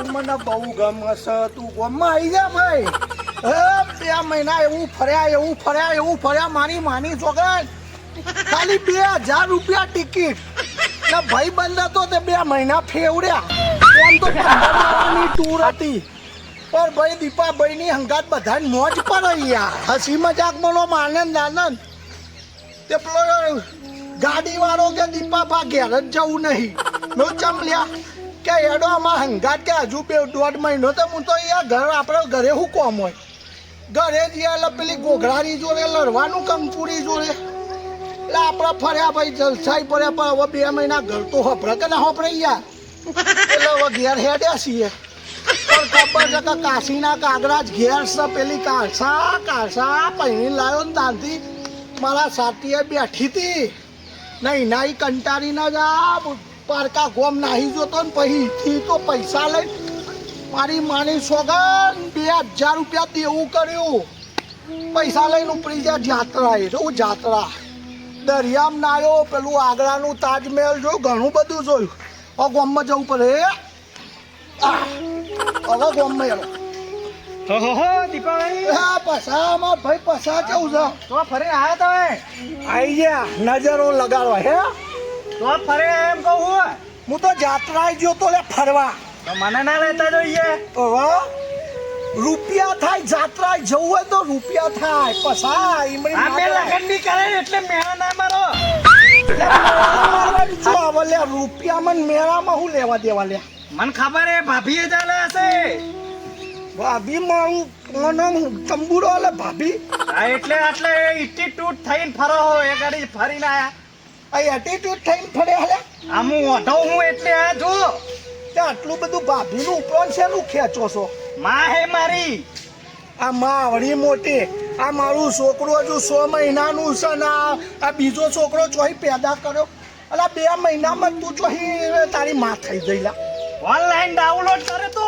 મને બહુ ગમે છે તું ગમમાં આવી જા ભાઈ. 2 મહિના એવું ફર્યા મારી માની છોકરા ખાલી 2000 રૂપિયા ટિકિટ ને ભાઈ બંધ હતો તે 2 મહિના ફેવડ્યા. એમ તો 15 દાડાની ટૂર હતી પણ ભાઈ દીપાભાઈ ની હંગાત બધા મોજ પર યાર. હસી મજાક બોલો આનંદ તે પેલો ગાડી વાળો કે દીપાભા ઘેર જ જવું નહીં. મેં ચમલ્યા કે એડો આમાં હંગાત કે હજુ 1.5 મહિનો તો હું તો યાર ઘર આપણે ઘરે શું કોમ હોય ઘરે જ યાર પેલી ગોઘરાની જોડે લડવાનું કંકુરી જોડે એટલે આપણે ફર્યા ભાઈ જલસાઈ પડ્યા પણ હવે 2 મહિના ઘર તો હપડે કે ના હપડે યાર એટલે હવે ઘેર હેડ્યા છીએ. પણ ખબર છે કે કાશીના કાગડા જ ઘેર છે પેલી કાળસા પહેરી લાવ્યો ને ત્યાંથી મારા સાથીએ બેઠી હતી નહીં નાઈ કંટાળી ના જા પારકા ગોમ નાહી જોતો ને પછી તો પૈસા લઈ મારી માની સોગન 2000 રૂપિયા દેવું કર્યું. પૈસા લઈને ઉપરી જાય જાત્રા એ જો જાત્રા દરિયામાં નાયો પેલું આગ્રાનું તાજમહેલ જોયું ઘણું બધું જોયું. હવે ગોમમાં જવું પડે હવે ગોમમાં દીપાભાઈ પસામાં ભાઈ પસા કેવું છે તો ફરી આવ્યા તમે આઈ ગયા નજરો લગાડવા હે તો ફરી એમ કહું હું તો જાત્રાએ ગયો તો લે ફરવા તો મને ના લેતા જોઈએ હવે રૂપિયા થાય જાત્રાએ જવું હોય તો રૂપિયા થાય પસા અમે લગન ની કરે એટલે મેળા ના મારો રૂપિયામાં મેળામાં શું લેવા દેવા લે મને ખબર હે ભાભી એ ચાલે હશે ભાભી મારું નામ તંબુરો એટલે ભાભી એટલે આટલે ઇન્સ્ટિટ્યૂટ થઈને ફરો હો એ ગાડી ફરીને આયા આ એટીટ્યુડ થઈને ફરે હલે આમ હું ઓઢો હું એટલે આ જો તે આટલું બધું ભાભીનું ઉપરણ શેનું ખેંચો છો માં હે મારી આ માં વળી મોટી આ મારું છોકરું હજુ 6 મહિનાનું છે ને આ બીજો છોકરો ચોહી પેદા કર્યો અલા 2 મહિનામાં તું ચોહી તારી માં થઈ ગયેલા ઓનલાઈન ડાઉનલોડ કરે તો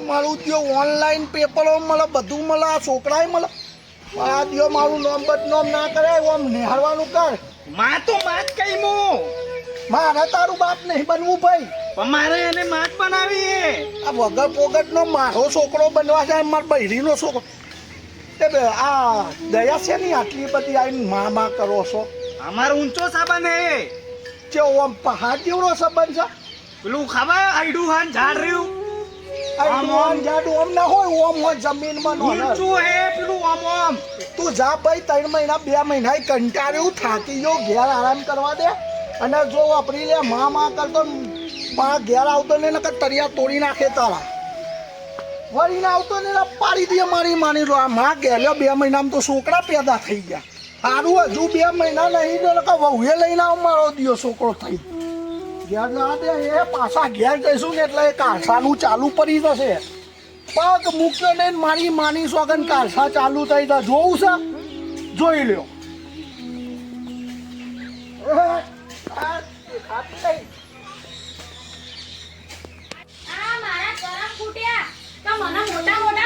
મારું દિયો ઓનલાઈન પેપરો મળે બધું મળે આ છોકરાએ મળે આ દિયો મારું નામ બદનામ ના કરે આમ નિહાળવાનું કર માં તો માં જ કઈ હું મારે તારું બાપ નહીં બનવું ભાઈ પણ મારે એને માં જ બનાવી આ વગર પોગટનો મારો છોકરો બનવા જાય મારા બૈરીનો છોકરો તે આ દયા છે ને આટલી બધી આવીને માં કરો છો અમારો ઊંચો સાબન હે કે ઓમ પહાડ જેવડો સંબંધ છે પેલું ખબર આઈડું હાન ઝાડ રહ્યું આમ જાડુ ઓમ ના હોય ઓમ હોય જમીનમાં નો ઊંચું હે પેલું આમ તું જા ભાઈ 3 મહિના 2 મહિના કંટાળ્યું થાકી ગયો ઘેર આરામ કરવા દે અને જો વાપરી લે માં કરતો મારા ઘેર આવતો ને નકર તરિયા તોડી નાખે તારા વળીને આવતો ને પાડી દે મારી માની લો આ માં ગયેલો 2 મહિનામાં તો છોકરા પેદા થઈ ગયા સારું હજુ 2 મહિના નહીં તો વહુએ લઈને આવ મારો દિયો છોકરો થઈ ઘેર ના દે એ પાછા ઘેર જઈશું ને એટલે કાળસાનું ચાલુ પડી જશે પગ મૂક્યો ને મારી માની સોગન કાળસા ચાલુ થઈ જાય જોવું છે જોઈ લ્યો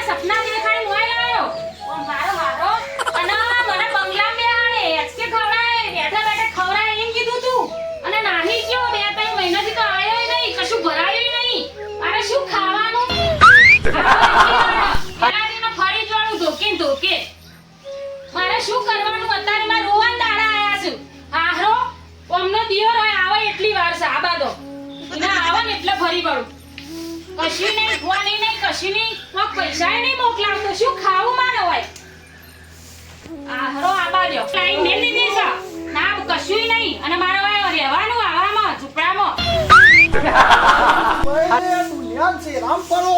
સપના દેખાડી મોય લાયો ઓમ વારો વારો અને મને બંગલા બેહાડે એચકે ખવડાય બેઠા બેઠા ખવડાય એમ કીધું તું અને નાહી ગયો 2-3 મહિનાથી તો આયો નહીં કશું ભરાયું નહીં મારે શું ખાવાનું ખેલાડીનો ફરી જોડું ધોકે મારે શું કરવાનું અત્યારે મારે રોવાન દાડા આયા છું હારો ઓમનો દિયો રોય આવે એટલી વાર છે આ બાદો ના આવે ને એટલે ફરી પડું કશું નહીં ખવાની નહીં કશું નહીં કોક પૈસા નહીં મોકલાવતો શું ખાવું મારે હોય આહરો આબાજો લાઈન મેં લીધી છે ના કશું નહીં અને મારે હોય રહેવાનું આવામાં ઝૂપડામાં દુનિયા છે રામ પરો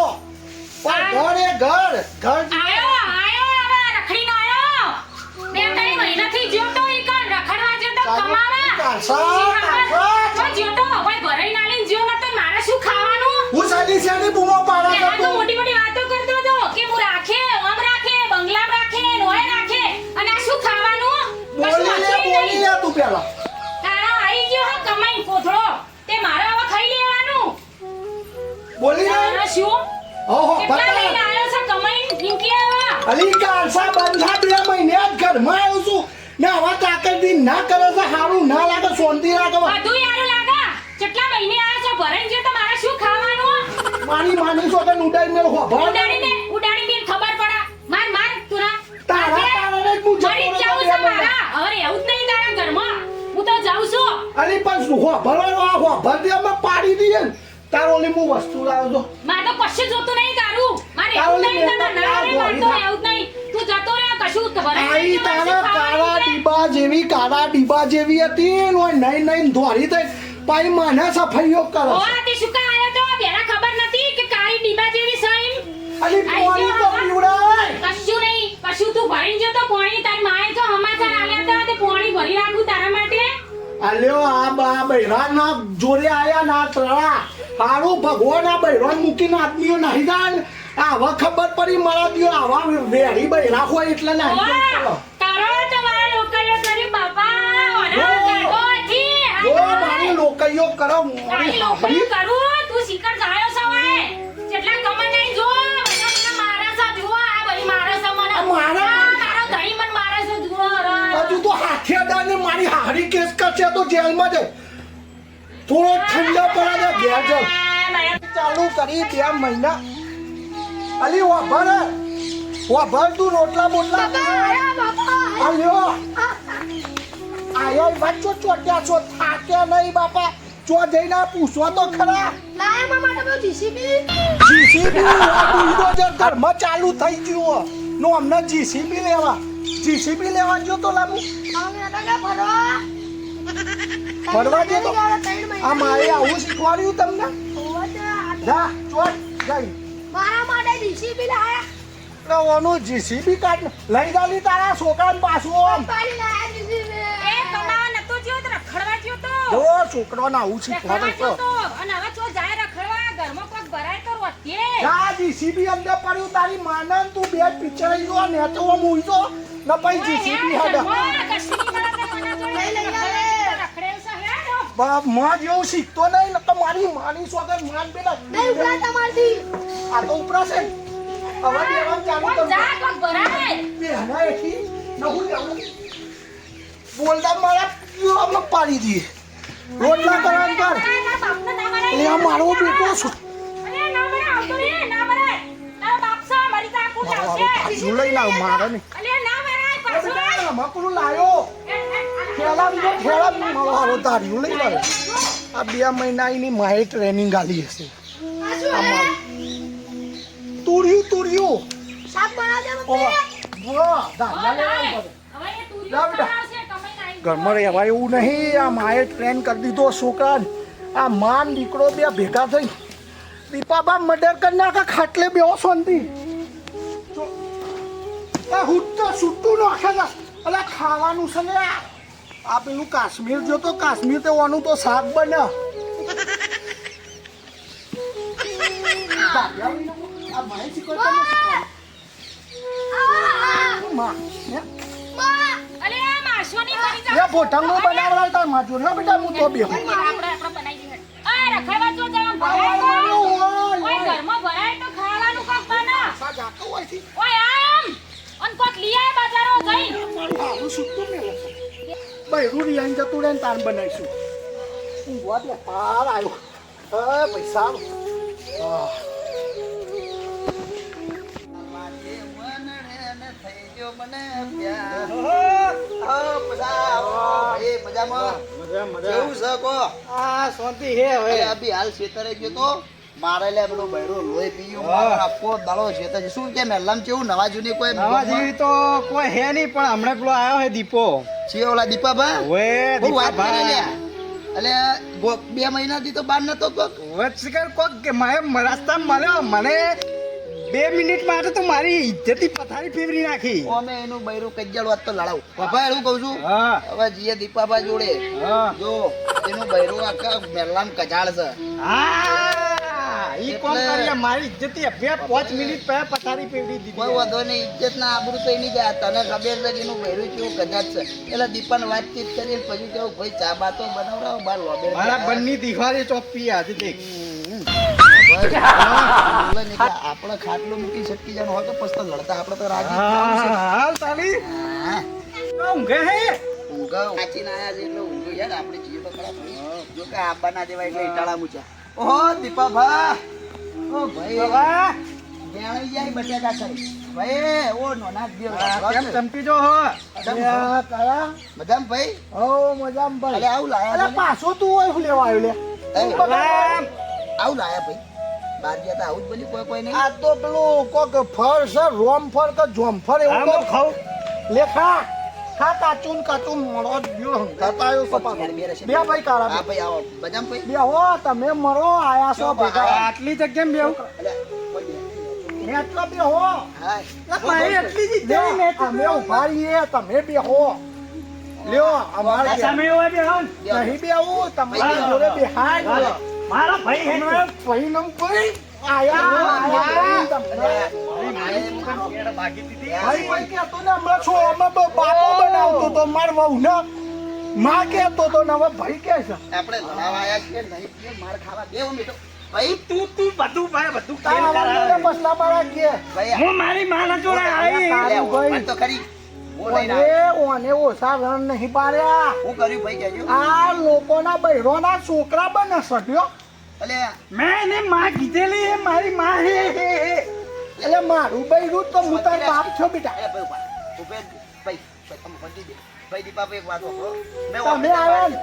પણ ઘર આયો હવે રખડીનો આયો 2-3 મહિનાથી જ્યો તો ઈ કર રખડવા જ્યો તો કમાવા કાસા જ્યો તો કોઈ ભરાઈ નાલીન જ્યો નતો મારે શું ખાવાનું હું સાની બૂમો પાડા તો મોટી મોટી વાતો કરતો હતો કે હું રાખે બંગલા રાખે નોય રાખે અને આ શું ખાવાનું બોલી લે તું પેલા તારા આઈ ગયો હા કમાઈ કોથળો તે મારે હવે ખાઈ લેવાનું બોલી લે શું ઓહો કેટલા લઈને આવ્યો છે કમાઈ નીકળી આવા અલી કાલસા બંધા 2 મહિને જ ઘરમાં આવ્યો છું ને આવા તાકતથી ના કરે તો સારું ના લાગે શાંતિ લાગે બધું યારું લાગે કેટલા મહિને આવ્યો છો ભરાઈ ગયો તો મારે શું ખાવાનું મારી માની છોકર ઉડાઈ મેળ હો ભર ઉડાડીને ખબર પડા માર તુરા તારા ને હું મરી જાઉં છું મારા હવે એવું જ નહીં તારા ઘરમાં હું તો જાઉં છું અરે પણ હો ભરવાનો આ હો ભર દે અમે પાડી દઈએ ને તારો ઓલી હું વસ્તુ લાવજો મારે તો કશું જોતું નહીં તારું મારે એવું નહીં તારા ના રે મારે તો એવું જ નહીં તું જતો રહે કશું ભરાય આઈ તારા કાળા ડીબા જેવી હતી ઓય નહીં ધોરી થઈ પાઈ માને સફાઈઓ કરો ઓ તે સુકા આયો તો બેરા ખબર નથી કે કાળી ડીબા જેવી સઈમ અલી પાણી તો પીવડાય કશું તું ભરીને જતો પાણી તારી માએ તો સમાચાર આલ્યા હતા તે પાણી ભરી રાખું તારા માટે અલ્યો આ બા બૈરાન ના જોડે આયા ના તળા હારું ભગવાન આ બૈરાન મૂકીને આદમીઓ નહીં જાય આવા ખબર પડી મારા દિયો આવા વેરી બૈરા હોય એટલે નહીં ઓ તારો તમારા લોકોએ કરી બાપા ઓના કાઢો થી જો મારી લોકઈઓ કરો તારી લોકોએ કરું તું શિખર જાયો સવાય જેટલા કમા નહીં જો મને મારા સા જો આ બધી મારા સા મને મારો ધણી મન મારા સા જો હજુ તો હાથેદારને મારી હારી કેસ કરશે તો જેલમાં જાય થોડો ઠંડો પડે ને ઘેર જાવ ચાલુ કરી 2 મહિના અલી વાભર તું રોટલા બોટલા અલ્યો આયો બચ્ચો ચોટ્યા છો થાકે નહીં બાપા ચો જઈને પૂછો તો ખરા જીસીબી બુલડોઝર ઘરમાં ચાલુ થઈ ગયું નો અમને જીસીબી લેવા ગયો તો લાબુ ફરવા દે તો આ મારે આવું શીખવાડ્યું તમને જા ચોટ જઈ મારા માટે જીસીબી લાયા ઓનું જીસીબી કાઢ લઈ જાલી તારા છોકરાને પાછું આમ પાડી લાયા જીસીબી એ કમાવા નતો જ્યો તો રખડવા જ્યો તો જો છોકરાને આવું શીખવાડે તો અને હવે ચો જાય રખડવા ઘરમાં કોક ભરાય તો રોટીએ જા જીસીબી અંદર પડ્યું તારી માનન તું બે પિક્ચર જો ને તો હું ઉઈજો ન પઈ જીસીબી હાડા બાપ માં જેવું શીખતો નહીં તો મારી માની સોગર માન પેલા નહીં ઉભરા તમારથી આ તો ઉપરા છે હવે દેવાનું ચાલુ કર જા કોક ભરાય બેહના એથી નહું જાવું બોલતા મારા અમને પાડી દીએ રોટલા કરવાનું કર બાપને ના મરાય એટલે આ મારો બેટો શું અરે ના મરાય આવતો રે ના મરાય તારો બાપ સા મરી જા કુ આવશે તું લઈ લાવ મારે નહીં અલે ના મરાય પાછો મકરું લાયો ખેલા મારો તારી લઈ લાવ આ 2 મહિના એની માએ ટ્રેનિંગ આલી હશે તુર્યું શાક બનાવ દે મમ્મી વાહ દાદા લે હવે એ તુરિયો બનાવશે કમાઈ નાઈ ઘરમાં રહેવા એવું નહીં આ માએ ટ્રેન કરી દીધો છોકરાને આ માન દીકરો બે ભેગા થઈ દીપાબા મર્ડર કરી નાખે ખાટલે બેહો શાંતિ આ હુટ્ટા છૂટું નાખે ને અલા ખાવાનું છે ને આ પેલું કાશ્મીર જો તો કાશ્મીર તે ઓનું તો શાક બને આ માએ શીખવાડતા અલે માશોની બની જા એ ભોટંગો બનાવડા તાર માજો ને બેટા હું તો બેહું આપણે બનાવી દે આ રખડવા જો જવા ભરાય ઓય ઘરમાં ભરાય તો ખાવાનું કાક બના સા જાતો હોય છે ઓય આમ અન કોક લઈ આય બાજારો જઈ મારું સુતું ને બૈરું રિયાન જતું રે તાન બનાવીશું ઊંઘવા દે પાર આવ્યો પૈસા મારે લે પેલો બૈરો લોહી પીયું આખો દાડો છે શું કે મેલામ કેવું નવા જૂની કોઈ નવા જેવી તો કોઈ હે નહીં પણ હમણાં પેલો આવ્યો હે દીપો છે ઓલા દીપાભા ઓએ બહુ વાત કરે લે દીપાભાઈ એટલે 2 મહિનાથી તો બહાર નતો કોક વચકર કોક કે મારે રસ્તામાં મળ્યો મને 2 મિનિટ માટે તો મારી ઇજ્જતી પથારી ફેરવી નાખી અમે એનું બૈરું કજ્જળ વાત તો લડાવ બાપા એવું કહું છું હા હવે જીએ દીપાભા જોડે હા જો એનું બૈરું આખા મેલામ કજાળ છે હા ઈ કોમ એટલે- કરીએ મારી ઇજ્જતી અભ્યા 5 મિનિટ પહેલા પથારી ફેરવી કોઈ દીધી વાંધો નહીં ઇજ્જત ના આબરૂ તો એની જાય તને ખબર છે કે એનું બૈરું કેવું કજાળ છે એટલે દીપાને વાતચીત કરી પછી કેવું ભાઈ ચા બાતો બનાવડાવો બાર લોબે મારા બંની દિવાળી ચોપી આજે દેખ આપણે ખાટલો મૂકી શકી જવાનું હોય તો પછી તો લડતા આપણે તો રાજી જ થવાનું છે. હાલ તાલી હા. ઊંઘે હે ઊંઘ વાંચીને આયા છે એટલે ઊંઘ યાર આપણે જીવ તો ખરા થોડી. જો કે આબા ના દેવાય એટલે ઈટાળા મૂચા ઓહો દીપાભા ઓ બાબા વેણાઈ જાય બટેકા ખાઈ. ભાઈ ઓ નોના દેવ કેમ ચમકી જો હો અલ્યા કાળા મજામ ભાઈ. ઓ મજામ ભાઈ અલે આવું લાયા અલ્યા છે ને? પાછો તું હોય શું લેવા આવ્યો લે એ, બાબા આવું લાયા ભાઈ. બાર ગયા તા આવું જ બન્યું કોઈ નહીં. આ તો પેલું કોક ફળ છે રોમફળ કે જોમફળ એવું આમ કોક ખાવ લેખા ખા કાચું મોડો જ ગયો હંકાતા આવ્યો છો પાછો. બે રહેશે. બે ભાઈ કાળા હા ભાઈ આવો મજામ ભાઈ. બે હો તમે મરો આયા છો ભેગા આટલી જગ્યામાં બેહું અલે કોઈ બે. મેં એટલા બે હો હાય. મારી એટલી જ લે, જગ્યા મેં અમે ઉભા રહીએ તમે બે હો લ્યો અમારે ઘેર. સામે હોય બેહો નહીં બે આવું તમારી જોડે બેહાય મારો ભાઈ હે ભાઈ ભાઈ આયા તમને. ભાગી દીધી ભાઈ ભાઈ કહેતો ને હમણાં છો અમે બાપો બનાવતો તો માર વહુને માં કહેતો તો ને હવે ભાઈ કહે છે આપણે લડાવા આયા છીએ નહીં છીએ, માર ખાવા દેવો મીઠો. ભાઈ તું બધું ભાઈ બધું તારા ખેલ વાળાને કરાવે. બસલા મારા કે ભાઈ હું મારી માના જોડે આવી તારું ભાઈ. વાત તો ખરી. હું લઈને આવ્યો. ઓને ઓછા રન નહીં પાડ્યા હું કર્યું ભાઈ કહેજો. આ લોકોના બૈરોના છોકરા બને સટ્યો અલે મેં એને માં કીધેલી એ મારી માં હે એટલે મારું બૈરું તો હું તાર બાપ છો બેટા એ ભાઈ ઉભા. ઉભે ભાઈ તમે વધી દે. ભાઈ દીપાભાઈ એક વાત કહો. મેં તમે આવ્યા ને?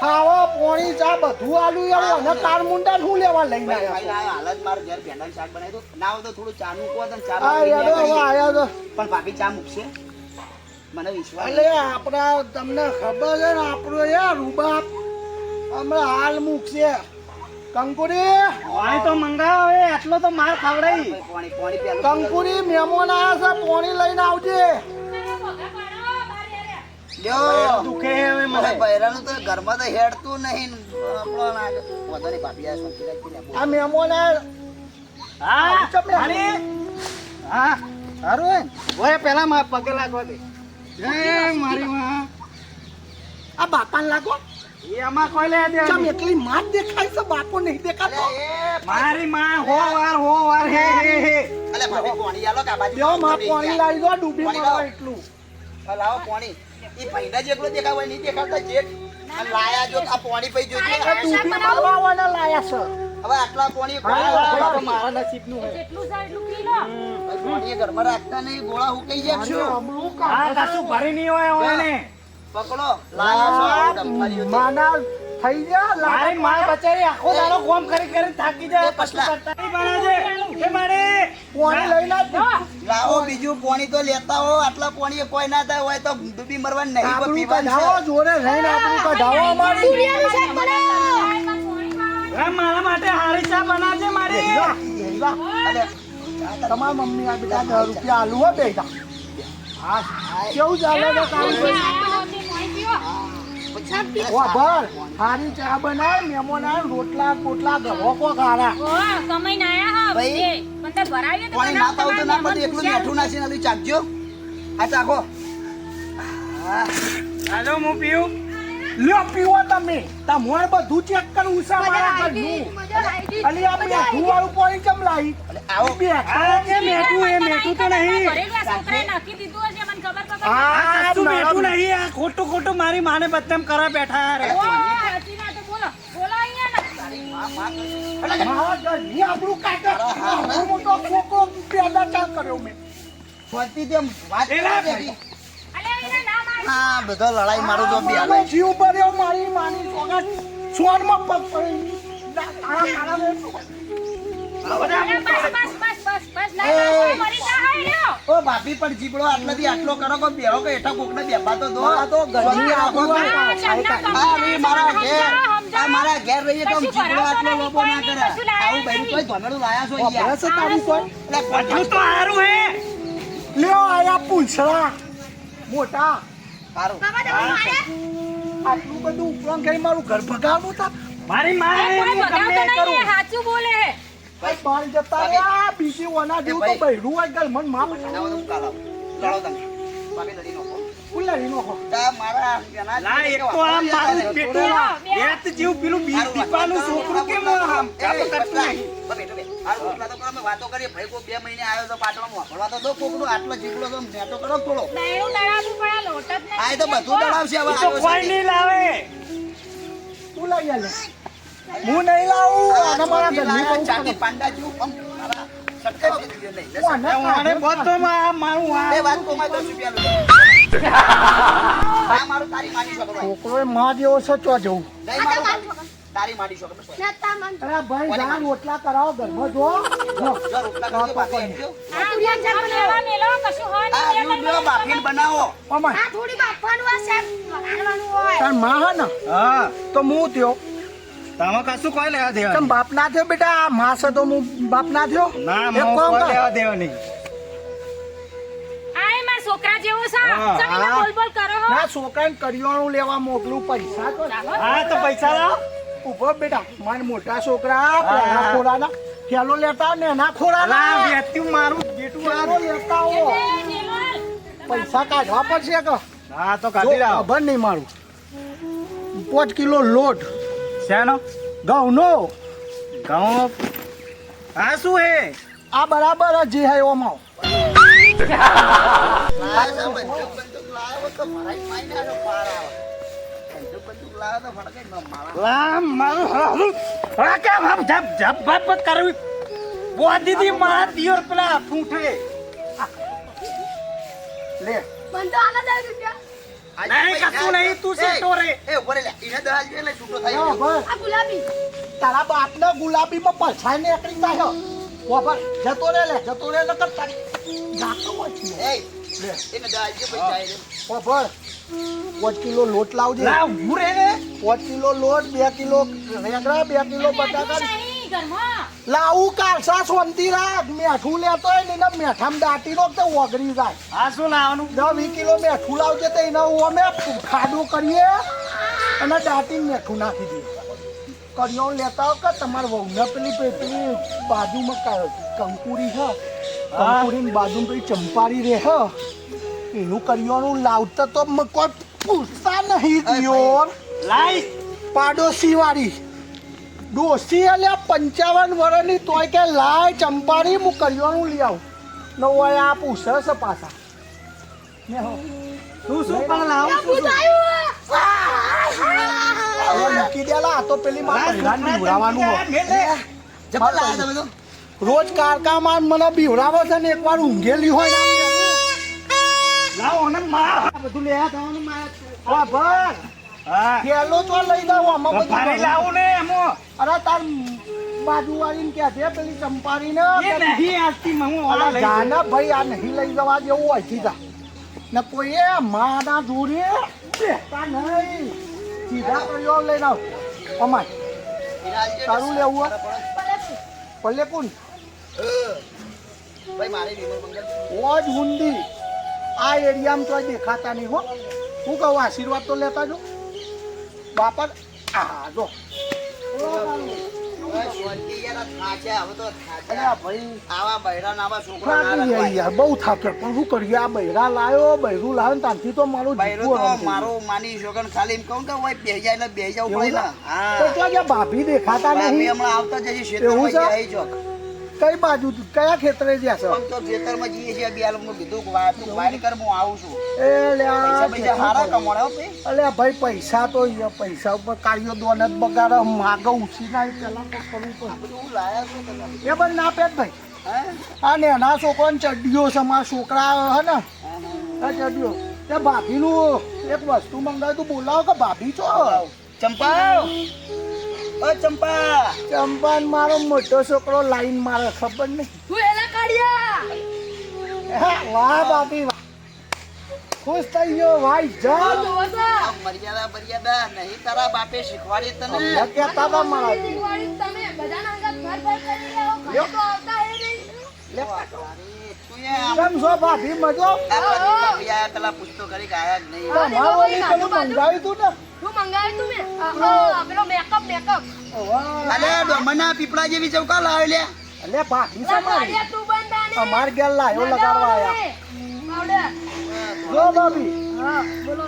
ખાવા પોણી ચા બધું આલુ એવું અને કાર મુંડા શું લેવા લઈને આવ્યા છો? હાલત માર ઘેર ભેંડાનું શાક બનાવી દો. ના હોય તો થોડું ચાનું કહો તો ચા આ બનાવીને યાડો હવે કરીએ. આયા તો પણ ભાભી ચા મૂકશે મને વિશ્વાસ એટલે આપણા તમને ખબર છે ને આપણો યાર રૂબાબ હમણાં હાલ મૂકશે કંકુરી પાણી તો મંગાવે એટલો તો માર ખવડાઈ ભાઈ પાણી પાણી પેલું કંકુરી મહેમાન આવ્યા છે પોણી લઈને આવજે લ્યો દુખે હવે મને મને બૈરાનું તો ઘરમાં તો હેડતું નહીં આપણો ના વધારે ભાભી આ શાંતિ રાખી લે. આ મહેમાન હા ચમ લે. ખાલી હા સારું હે ઓય પેલા માં પગે લાગવા દે જય મારી માં આ બાપાને લાગો એ આમાં કોઈ લે દે ચમ એટલી માર દેખાય છે બાપો નહીં અલે દેખાતો એ મારી માં હો વાર હે હે અલે ભાભી પાણી આલો કે આ બાજુ લ્યો માં પોણી લાવી દો ડૂબી પાણી મારો લાવો. એટલું લાવો પાણી એ ભાઈના જેટલો દેખાવ હોય નહીં દેખાતા જેઠ અને લાયા જો આ પાણી પઈ જોજો આ ડૂબી મારવાના લાયા છે હવે આટલા પાણી હા, તો મારા નસીબનું હે જેટલું છે એટલું પી લો પાણી ઘરમાં રાખતા નહીં ગોળા હુકાઈ જાય અને શું હમણું આ કાઢો. કશું ભરી નહીં હોય હવે ને પકડો લાયા છો આવું ડંફારીઓ છે. માના થઈ જા મારી માં બચારી આખો દાડો કોમ કરી કરી થાકી જાય એ પછલા. કશું કરતા નહીં બને છે એ મારે પોણી લઈને જ લાવો બીજું પાણી તો લેતા હો આટલા પાણી કોઈ ના થાય હોય તો ડૂબી મરવાનું નહીં પણ આપણું પીવાનું કઢાવો છે. જોડે રહીને આપણું કઢાવો અમારી તુરિયાનું શાક બનાવો. હવે મારા માટે હારી ચા બનાવજે મારી બેજા, બેજા. અલે, તમારા મમ્મી આ બેટા 10 રૂપિયા આલુ હો બેટા હા કેવું ચાલે છે તારું વાહ હારી ચા બનાય મહેમાન આવે રોટલા પોટલા ગવો કો ખારા કમાઈને આયા હા ભાઈ, બધે. પણ તે ભરાવીએ તો પાણી ના પાવ તો ના તમારે પડે એકલું મીઠું નાખીને આલું ચાખજો આ ચાખો હાલો હું પીવું લ્યો પીવો તમે તમારે બધું ચેક કરવું છે મજા મારા આવી ગઈ, ઘરનું મજા આવી ગઈ. અલી આ બેઠું વાળું પાણી કેમ લાવી અલે, આવો આ જે મેઠું એ મેઠું તો નહીં ભરેલા છોકરાએ નાખી દીધું હશે મને ખબર પકડ આ કશું મેઠું નરમ. નહીં આ ખોટું ખોટું મારી માને બદનામ કરવા બેઠા રે ઓ સાચી વાત બોલો બોલો અહીંયા ને મારા ઘરની આબરૂ કાઢે હું મોટો છોકરો પેદા ચા કર્યો મેં શાંતિથી આમ વાત એલા કરી દેખી. અલે એને ના માર હા બધો લડાઈ મારું તો બી હાલે. મારો જીવ ભર્યો મારી માની સોગટ સ્વરમાં પગ પડી તારા મારા અરે બસ બસ બસ બસ બસ નહીં મરી જા લ્યો ઓ ભાભી પણ જીબડો આટલાથી આટલો કરો કોઈ બેહો કે એઠા કોકને બેફા તો દો આ તો ઘરની આબરૂ આ રે મારા ઘેર આ મારા ઘેર રહીએ તો આમ જીબડો આટલો લોબો ના કરે આવું બૈરું કોઈ ધોમેડું લાયા છો યાર ભરસ તારું કોઈ એટલે બધું તો સારું હે લ્યો આયા પૂંછડા મોટા સારું બાબા તમે માર્યા? આટલું બધું ઉપરાંત કરી મારું ઘર ભગાવવું તા મારી માએ કોઈ હું ગમે એ બગાવતો કરું નહીં સાચું બોલે હે ભાઈ બહાર જતા રહ્યા બીજી ઓના જેવું તો બૈરું હોય ગલ મન માપ ના હોય તો હું કાલ આવું. લડો તમે ભાભી લડી નાખો. ઉલારી નો હો તા મારા એના લા એક તો આમ મારું પેટું બેત જેવું પેલું દીપાનું છોકરું કેમ આમ ચાલો કરતું નહીં વાતો કરીએ ભાઈ કોઈ 2 મહિને આવ્યો તો પાટણમાં વાપરવા તો દો કોકનું આટલો જીગડો તો નેટો કરો થોડો દહેણું દળાવવું પણ આ લોટ જ નહીં આ એ તો બધું દડાવશે હવે તો કોઈ નહીં લાવે ઉલારી આલે હું નહીં લાવું અને મારા ઘરની બહુ ચાંદી પાંડા જેવું આમ મારા સટકા જેવી લઈ લે. મને બધો મારું બે વાત તો માં 10 રૂપિયા લો. આ મારું તારી માની છોકરો હોય. છોકરો માં જેવો છે ચો જવું નહીં મારું તારી માની છોકરો બસ. અરે ભાઈ જા રોટલા કરાવો ઘરમાં જો જો રોટલા કરજો બાકી એમ કહો. આ ઉડિયા લેવા મેલો કશું હોય આ નહીં દૂધ બાફીને બનાવો. અમાય થોડી બાફવાનું હોય સાહેબ વગાડવાનું હોય તાર માં હે ને હા તો હું થયો તમે કશું કોઈ લેવા દેવા તમ બાપ ના થયો બેટા આ માં છે તો હું બાપ ના થયો ના એક હું કામ કોઈ કર. લેવા દેવા નહીં આય મારા છોકરા જેવો છે હા, તમે હા. બોલ બોલ કરો હો ના છોકરાને કરિયાણું લેવા મોકલું પૈસા તો હા તો પૈસા લાવ ઉભો બેટા મારા મોટા છોકરા પેલા ખોરાના ખેલો લેતા ને એના ખોરાના વેચ્યું મારું બેટું ખેલો લેતા હો પૈસા કાઢવા પડશે કે હા તો જો કાઢી લાવ ખબર નહીં મારું 5 કિલો લોટ શેનો ઘઉંનો ઘઉં હા શું હે આ બરાબર જ જે હે ઓમાં લાયા છે બંદૂક લાયો તો મારા માઈને આનો પાર આવે. બંદૂક લાયો તો ફડકે ન મારા. લા મારું હાલું હા કેમ આમ જપ જપ ભાપ કરવી બો દીદી મારા દિયોર પેલા ફૂંઠે લે બંધો આલા 10 રૂપિયા નહીં કશું નહીં તું સેટો રે એ ઉભો રે લે. એને દહાલ જોઈએ એટલે છૂટો થાય. યો ભાઈ આ ગુલાબી તારા બાપને ગુલાબીમાં પલછાઈ નીકળી જાય ઓબર જતો રે નકર તારી ગાતો મચી એ એને દહાલ જે પૈસા એ ઓબર 5 કિલો લોટ લાવજે લાવ હું રે ને 5 કિલો લોટ 2 કિલો રેગડા 2 કિલો બટાકા નહીં ઘરમાં લાવું કાલસા શાંતિ રાખ મેઠું લેતો હોય ને એને મેઠામાં દાટી રોક તો ઓગળી જાય આ શું લાવવાનું 10-20 કિલો મેઠું લાવજે તો એને અમે ખાડું કરીએ અને દાટીને મેઠું નાખી દઈએ કરિયો લેતા હો કે તમારા વહુને પેલી બાજુમાં કંકુરી છે કંકુરીની બાજુમાં પેલી ચંપારી રહે છે એનું કરિયાનું લાવતા તો કોઈ પૂછતા નહીં દિયો લાઈ પાડોશી વાળી ડોસી અલ્યા 55 વર્ષની તોય કે લાય ચંપારી હું કરિયાનું લઈ આવું ન હોય આ પૂછે છે પાછા ને હો તું શું પણ લાવ ભૂત આવ્યું હવે મૂકી દેલા આ તો પેલી મારે બૈરાને બીવડાવવાનું હોય. જબર લાયા તમે તો. રોજ કારકામાં મને બીવડાવે છે ને એકવાર ઊંઘેલી હોય ને આમ લાવ અને માર બધું લે થવાનું માર ઓ ભર હા ખેલો તો લઈ દઉં આમાં બધું ભારે લાવું ને એમો અરે તાર બાજુવાળીને કે છે પેલી ચંપારીને એ નહીં આજથી હું ઓલા અલા લઈ જાના ભાઈ આ નહીં લઈ જવા જેવું હોય સીધા ને કોઈ માના દૂરે બેસતા નહીં સીધા કર્યો લઈને આવ અમાય ફિનાલ જે તારું લેવું હોય? પલ્લે કોણ ભાઈ મારે વિમલ મંગલ ઓજ હુંડી આ એરિયામાં તો દેખાતા નહીં હો હું કહું આશીર્વાદ તો લેતા જો બાપા આ જો અરે ભાઈ આવા બૈરાન આવા છોકરા ના થાકી ગયા રખવાય. યાર બહુ થાક્યો પણ શું કરીએ આ બૈરા લાયો બૈરું લાવ્યો ને ત્યાંથી તો મારું બૈરો જીવવું તો હરામ થઈ મારો માની છોકરાને ખાલી એમ કહું કે ઓય બેહી જાય એટલે બેહી જવું પડે ને. ગયું. તો એટલા જ્યાં ભાભી દેખાતા ભાભી નહીં હમણાં આવતા જ હજી એવું ખેતરમાં છે? જઈ ચોક. કઈ બાજુ કયા ખેતરે જ્યાં છે આમ તો ખેતરમાં જઈએ છીએ બે લોકોનું કીધું કે તું વાડ કર હું આવું છું. એ પૈસા પૈસા હારા લ્યા કમાણે હો ભઈ. અલ્યા ભાઈ પૈસા તો યાર પૈસા ઉપર કાર્યો દોન જ બગાડે માગો ઉછી ના પેલા તો કરવું પડે બધું લાયા છો તમે. એ પણ ના પેટ ભાઈ હે? આ નેના છોકરાને ચડ્યો છે મારા છોકરા હે ને આ ચડ્યો તે ભાભીનું એક વસ્તુ મંગાવ્યું તું બોલાવો કે ભાભી છો ચંપા ઓ ચંપા ચંપાન મારો મોટો છોકરો લાઈન મારે ખબર નહીં હું એલા કાઢ્યા હે, વાહ ભાભી વાહ ખુશ થઈ ગયો ભાઈ જા જોવો તો આ મર્યાદા મર્યાદા નહીં તારા બાપે શીખવાડી તને અમને કહેતા હતા મારા શીખવાડી તમે બધાના અંગત ઘર પર કરી લેવો ઘરે તો આવતા હે નહીં અરે, તું એ આમ કેમ છો ભાભી મજો આ બધી ભાભી આયા પેલા પૂછતો કરી કે આયા જ નહીં. તમારો ઓલી પેલું મંગાવ્યું તું ને હું મંગાવ્યું તું મેં પેલો મેકઅપ વાહ. અલે ડોમરના પીપળા જેવી ચૌકા લાવ્યો લે. અલે ભાભી છે મારી કાઢ્યા તું બંધાને અમાર ઘેર લાયો લગાડવા આયા પાવડર જો ભાભી હા બોલો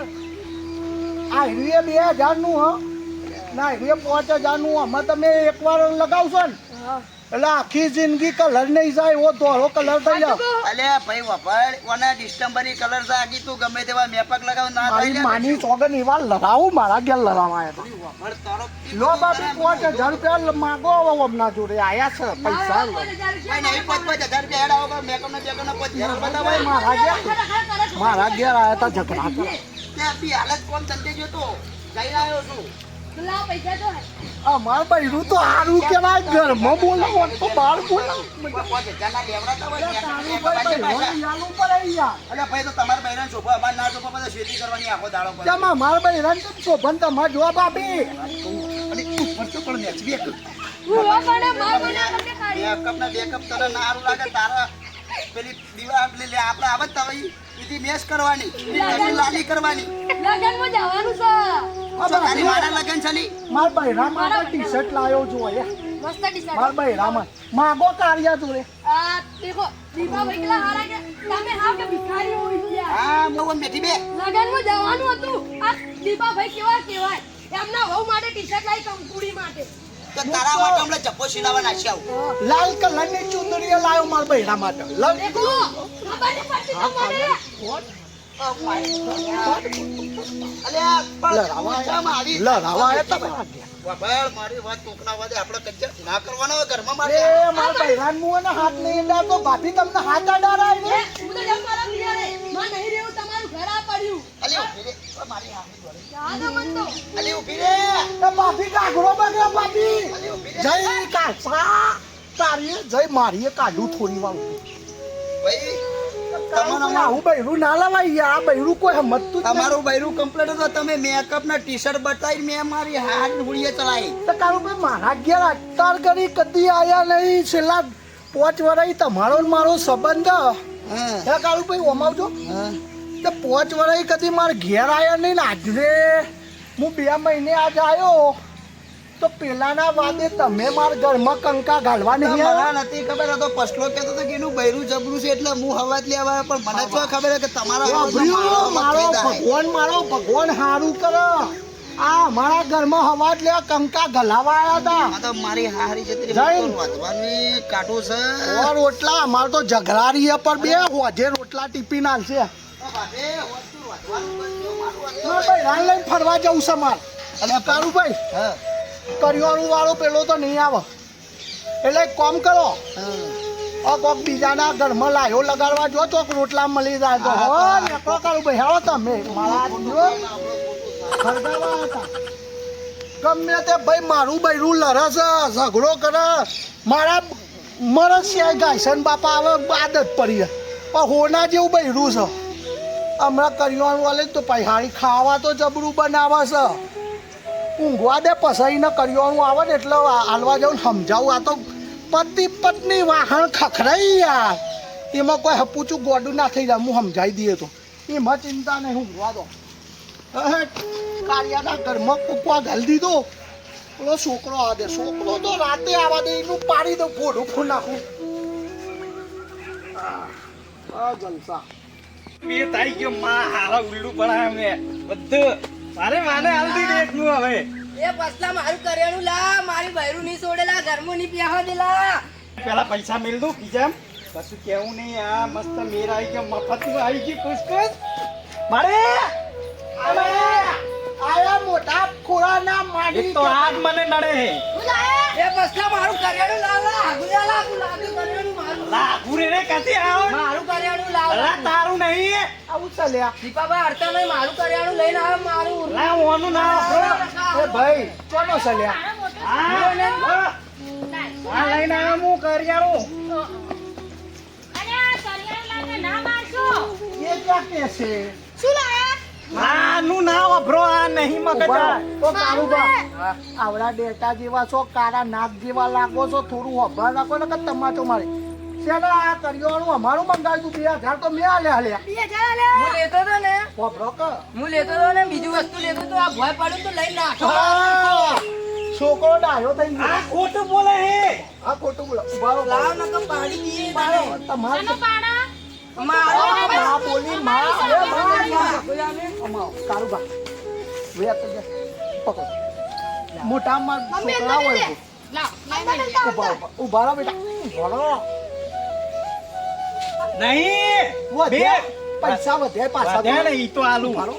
આ હીરીએ 2000 નું હો ના હીરીએ 5000 નું આમાં તમે એકવાર લગાવશો ને હા એટલે આખી જિંદગી કલર નહીં જાય એવો ધોળો કલર થઈ જાય. અલ્યા ભાઈ વફાડ ઓને ડિસ્ટમ્બરી કલર સાગી તું ગમે તેવા મેપક લગાવ ના મારી થાય માની સોગન એવા લડાવું મારા ઘેર લડાવા આવ્યા હતા. વફાડ તારો લો બાપી 5000 રૂપિયા માગો હવે હમણાં જોડે આયા છે પૈસા લો. ભાઈ નહીં 5,000 રૂપિયા હેડાવો કે મેકઅપ ના બેકઅપ ના 5,000 બતાવાય મારા ઘેર આયા હતા ઝઘડા કરવા. ત્યાં બી હાલત કોણ ધંધે ગયો તો જઈને આવ્યો છું લાવ પૈસા તો હે. અમાર બૈરું તો સારું કેવાય ઘરમાં બોલાવો તો બહાર બોલાવો. 5,000 ના લેવડાતા હોય ને તારું મેકઅપ ભાઈ ના બૈરાને યાલું પડે યાર. અલ્યા ભાઈ તો તમારા બૈરાન શોભા અમાર ના શોભા બધા શેતી કરવાની આખો દાડો પર જમા માર બૈરાને કેમ શોભન તમારે જોવા બાપી. અને ઉપર તો પણ નેચવી એક ઉવા પડે માર બના તમને કાઢી. બેકઅપ ના બેકઅપ તને ના હારું લાગે તારા પેલી દીવા લે આપણે આવત તવઈ ઈથી મેસ કરવાની ઈથી લાલી કરવાની લગનમાં જવાનું છે. જો તારી મારા લગન છે ની માર બૈરા માટે ટી-શર્ટ લાયો જો એ. મસ્ત ટી-શર્ટ. માર બૈરા માં માગો કારિયા જોડે. આ દેખો દીપાભાઈ કેટલા હારા કે તમે હાવ કે ભિખારી હોય ગયા. હા મોવન બેઠી બે લગનમાં જવાનું હતું. આ દીપાભાઈ કેવા કહેવાય એમના વહુ માટે ટી-શર્ટ લાવી કંકુડી માટે. તો તારા માટે હમણાં જપ્પો સિલાવા નાખી આવું લાલ કલરની ચુંદડીએ લાયો માર બૈરા માટે. દેખો ખબર નહીં પડતી તમને. અલ્યા લડાવા પણ મારી લડાવા આયા તમારા ઘેર. વબાળ મારી વાત કોકના વાદે આપણે કજ્જા ના કરવાનો હોય ઘરમાં મારે એ માર બૈરાન મુંહને હાથ નહીં અડાડતો ભાભી તમને હાથ અડાડાય ને. હું તો જમ મારા પિયરે માં નહીં રહેવું તમારું ઘર આ પડ્યું. અલી ઉભી રે ઓ મારી હામી જોડે જા દો મન તો. અલી ઉભી રે એ ભાભી કાગરો બન્યો ભાભી. અલી ઉભી રે જય કાચા તારી જય મારીએ કાઢું થોડી વાર. ભાઈ તમારું આવું બૈરું ના લવાય યાર. આ બૈરું કોઈ સમજતું જ નહીં. તમારું બૈરું કમ્પ્લીટ હતો તમે મેકઅપ ના ટી-શર્ટ બતાવી મેં મારી હાથ હુડીએ ચલાવી તો કારું ભાઈ મારા ઘેર અત્યાર કરી કદી આયા નહીં. છેલ્લા 5 વર્ષ તમારો ને મારો સંબંધ હા હે કાળુ ભાઈ ઓમાવજો. હા તો 5 વર્ષ કદી મારા ઘેર આયા નહીં ને આજે હું 2 મહિને આજ આવ્યો તો પેલાના વાદે તમે મારા ઘરમાં કંકા ઘાલવા નહીં મને આવ્યા. નથી ખબર હતો પસલો કહેતો હતો કે એનું બૈરું જબરું છે એટલે હું હવા જ લેવા આવ્યો પણ મને તો ખબર છે કે તમારા વાપર્યું. મારો ભગવાન હારું કરે. આ મારા ઘરમાં હવા જ લેવા કંકા ઘલાવા આવ્યા હતા. આ તો મારી હારી છે જય. વધવાની કાઢું છે ઓ રોટલા અમાર તો ઝઘડારી પર બે હોજે રોટલા ટીપી નાખશે. માર ભાઈ રાન લઈને ફરવા જવું છે માર. અને કારુભાઈ હા કરિયાણું વાળો પેલો તો નહીં આવે એટલે એક કામ કરો કોક બીજાના ઘરમાં લાયો લગાડવા જો ચોક રોટલા મળી જાય તો હા, હો હા. નેકળો કારુભાઈ હેળો તમે મારા જો ખરગાવા હતા. ગમે તે ભાઈ મારું બૈરું લડે છે ઝઘડો કરે મારા મરસ છે ગાયસન બાપા આવે આદત પડી પણ હોના જેવું બૈરું છે. હમણાં કરિયાણું વાલે તો પૈહારી ખાવા તો જબરું બનાવે છે. ઊંઘવા દે પસાઈને કરિયાણું આવે ને એટલે હાલવા જાઉં સમજાવું. આ તો પતિ પત્ની વાહન ખખરાઈ યાર. એમાં કોઈ હપુચું ગોડું ના થઈ જાય. હું સમજાવી દઈએ તો એમાં ચિંતા નહીં. ઊંઘવા દો. કારિયાના ઘરમાં કૂકવા ઘાલી દીધો. પેલો છોકરો આ દે છોકરો તો રાતે આવવા દે એનું પાડી દો ફોડું ફૂલ નાખું. જલસા. બે તાઈ ગયો માં હારા ઉલ્લુ બનાવ્યા મેં બધું મારે માને હાલતી દેખનું હવે એ પસલા મારું કરિયાણું લા મારી બૈરું નહીં છોડેલા ઘરમાં નહીં પ્યાહો દેલા. પેલા પૈસા મેલ દઉં બીજામ કશું કેવું નહીં. આ મસ્ત મેર આવી ગયો મફતમાં આવી ગઈ ખુશ મારે આયા મોટા ખોરાના એક માડી તો આજ મને નડે એ પસલા મારું કરિયાણું લાવ લા ગુલા લા ગુલાબી કરિયાણું મારું લા ગુરે રે કાથી આવો મારું કરિયાણું લાવ લા તારું નહીં આવું ચાલ્યા. દીપાભાઈ અડતા નહીં મારું કરિયાણું લઈને આવ મારું. લા ઓનું ના વાપરો. એ ભાઈ કોનો ચાલ્યા. હા લઈને આવ્યો હું કરિયાણું અને આ કરિયાણું લાવીને ના મારશો. એ ક્યાં કે છે શું લાયા? આનું ના વાપરો. આ નહીં મગજ ઓ કારુબા આવડા ડેટા જેવા છો કારા નાક જેવા લાગો છો. થોડું હભા રાખો ને કે તમાચો મારે શેના આ કરિયાણું અમારું મંગાવ્યું 2000 તો મેં હાલ્યા 2000 લે. હું લેતો તો ને વાપરો કે હું લેતો તો ને બીજું વસ્તુ લેતો તો આ ભોય પડ્યું તો લઈ નાખો. હા, છોકરો ડાયો થઈ આ ગયો. ખોટું બોલે હે આ ખોટું બોલો ઉભા રહો. લાવ ન તો પાડી દઈએ મારો તને. તમારો શેનો પાડા? મારો મા બોલી મા એ મા ગુલાબી. અમાવ કારુબા વેત જ પકડો મોટા માં મમ્મી, છોકરા અંદર હોય લે. ઉભા રહો બેટા ઉભા રહો. નહીં વધ્યા. પૈસા વધ્યા પાછા વધ્યા ને ઈ તો આલુ ઉભા રહો.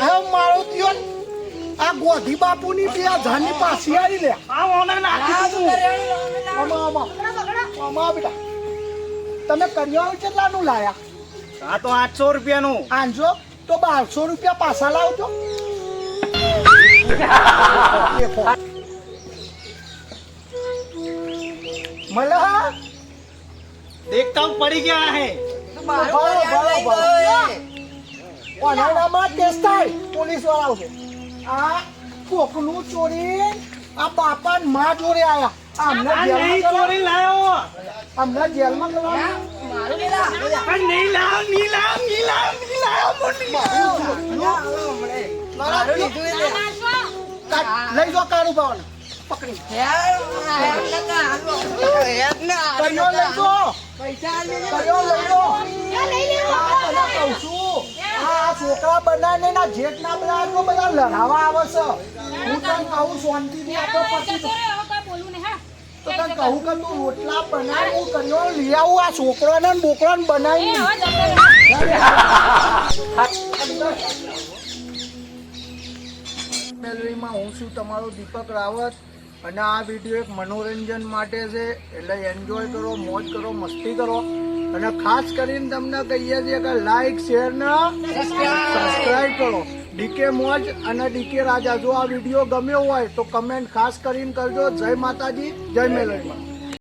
આ મારો ત્યો આ ગોધી બાપુની 2000 ની પાછી આવી લે. આ ઓને નાખી દીધું. આમાં બેટા તમે કરિયાણું કેટલાનું લાયા? આ તો 800 રૂપિયાનું. આંજો તો 1200 રૂપિયા પાછા લાવજો. મલા દેખતા હું પડી ગયા હે. ઓનાનામાં ટેસ્ટ થાય પોલીસ વાળા આવશે. આ કોકનું ચોરી આ બાપા ને માં જોડે આયા. આ નહીં ચોરી લાયો. અમને જેલમાં કરવા આ નહીં લાવ નહીં લાવ નહીં લાવ નહીં લાવ મોટી. લઈ જાઓ કાળું બાવન પકડી કરિયો લઈ જાઓ. કરિયો લઈ જાઓ. આ કહું છું આ છોકરા બનાવીને એના જેઠ ના બનાવો બધા લડાવા આવે છે. હું તને કહું શાંતિથી આપણે પછી તો તને કહું કે તું રોટલા બનાવી હું કરિયો લઈ આવું આ છોકરાને ને બોકરાને બનાવી મેલરીમાં હું છું તમારો દીપક રાવત અને આ વિડીયો એક મનોરંજન માટે છે એટલે એન્જોય કરો મોજ કરો મસ્તી કરો અને ખાસ કરીને તમને કહીએ છીએ કે લાઈક શેર ને સબસ્ક્રાઇબ કરો. ડીકે મોજ અને ડીકે રાજા જો આ વિડીયો ગમ્યો હોય તો કમેન્ટ ખાસ કરીને કરજો. જય માતાજી જય મેલરીમાં.